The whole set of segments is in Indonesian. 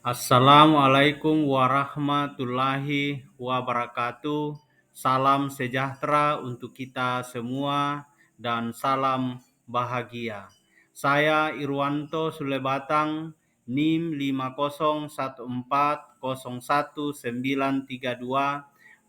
Assalamualaikum warahmatullahi wabarakatuh. Salam sejahtera untuk kita semua dan salam bahagia. Saya Irwanto Sulebatang, NIM 501401932,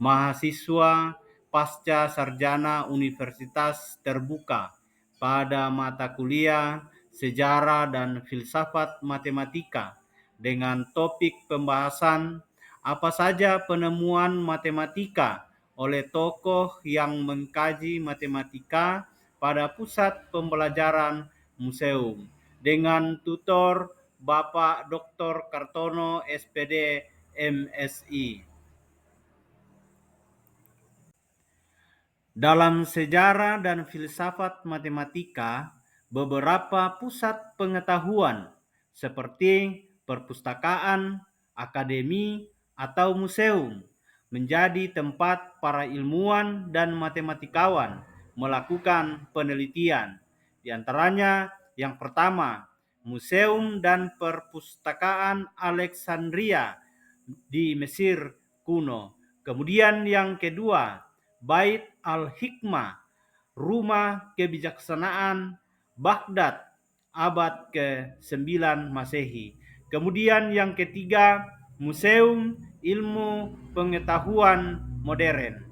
mahasiswa pasca sarjana Universitas Terbuka pada mata kuliah Sejarah dan Filsafat Matematika dengan topik pembahasan apa saja penemuan matematika oleh tokoh yang mengkaji matematika pada pusat pembelajaran museum dengan tutor Bapak Dr. Kartono SPD MSI. Dalam sejarah dan filsafat matematika, beberapa pusat pengetahuan seperti perpustakaan, akademi, atau museum menjadi tempat para ilmuwan dan matematikawan melakukan penelitian. Di antaranya yang pertama, Museum dan Perpustakaan Alexandria di Mesir kuno. Kemudian yang kedua, Bait al-Hikmah, Rumah Kebijaksanaan, Baghdad, abad ke-9 Masehi. Kemudian yang ketiga, Museum Ilmu Pengetahuan Modern.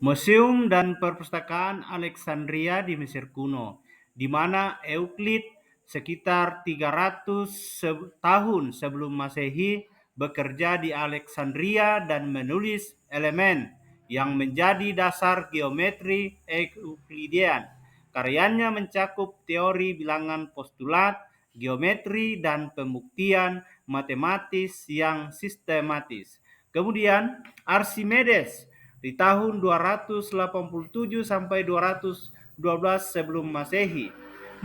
Museum dan Perpustakaan Alexandria di Mesir kuno, di mana Euclid sekitar 300 tahun sebelum Masehi bekerja di Alexandria dan menulis elemen yang menjadi dasar geometri Euklidian. Karyanya mencakup teori bilangan postulat, geometri, dan pembuktian matematis yang sistematis. Kemudian Archimedes di tahun 287 sampai 212 sebelum Masehi.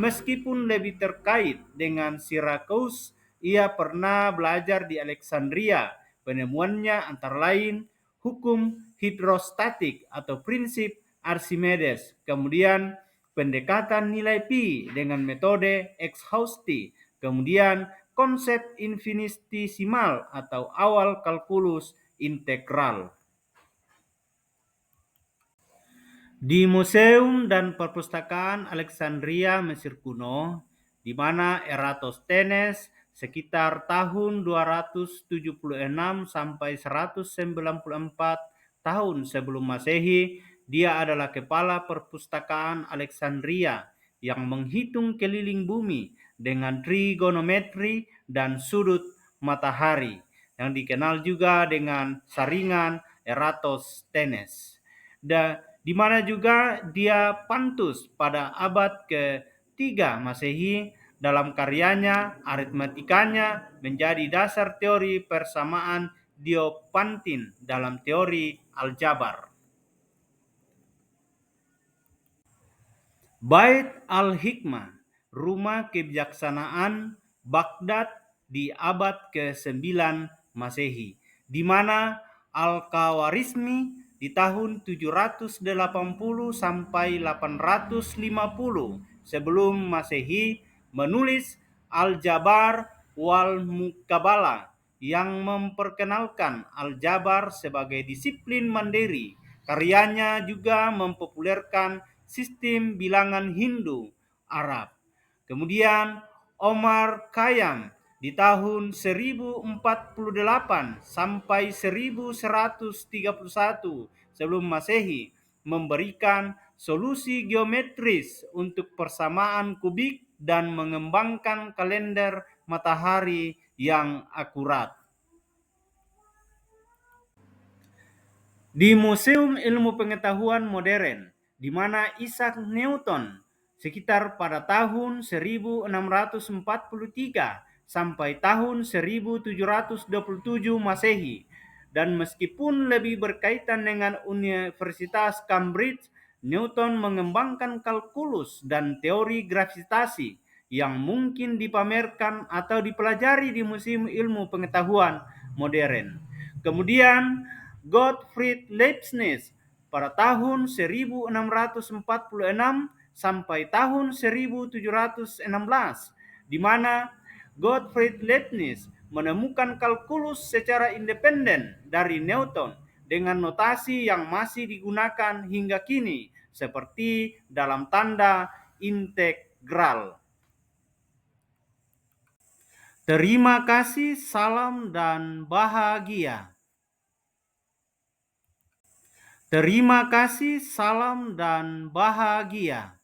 Meskipun lebih terkait dengan Syracuse, ia pernah belajar di Alexandria. Penemuannya antara lain hukum hidrostatik atau prinsip Archimedes, kemudian pendekatan nilai pi dengan metode exhausti, kemudian konsep infinitesimal atau awal kalkulus integral. Di Museum dan Perpustakaan Alexandria Mesir kuno, di mana Eratosthenes sekitar tahun 276 sampai 194 tahun sebelum Masehi, dia adalah kepala perpustakaan Alexandria yang menghitung keliling bumi dengan trigonometri dan sudut matahari, yang dikenal juga dengan saringan Eratosthenes. Di mana juga dia pantus pada abad ke-3 Masehi. Dalam karyanya, aritmetikanya menjadi dasar teori persamaan Diopantin dalam teori aljabar. Bait al-Hikmah, Rumah Kebijaksanaan, Baghdad di abad ke-9 Masehi, di mana Al-Khawarizmi di tahun 780 sampai 850 sebelum Masehi menulis Al-Jabar wal Muqabalah yang memperkenalkan aljabar sebagai disiplin mandiri. Karyanya juga mempopulerkan sistem bilangan Hindu Arab. Kemudian Omar Khayyam di tahun 1048 sampai 1131 sebelum Masehi memberikan solusi geometris untuk persamaan kubik dan mengembangkan kalender matahari yang akurat. Di Museum Ilmu Pengetahuan Modern, di mana Isaac Newton sekitar pada tahun 1643 sampai tahun 1727 Masehi, dan meskipun lebih berkaitan dengan Universitas Cambridge, Newton mengembangkan kalkulus dan teori gravitasi yang mungkin dipamerkan atau dipelajari di Museum Ilmu Pengetahuan Modern. Kemudian Gottfried Leibniz pada tahun 1646 sampai tahun 1716, di mana Gottfried Leibniz menemukan kalkulus secara independen dari Newton dengan notasi yang masih digunakan hingga kini, seperti dalam tanda integral. Terima kasih, salam dan bahagia. Terima kasih, salam dan bahagia.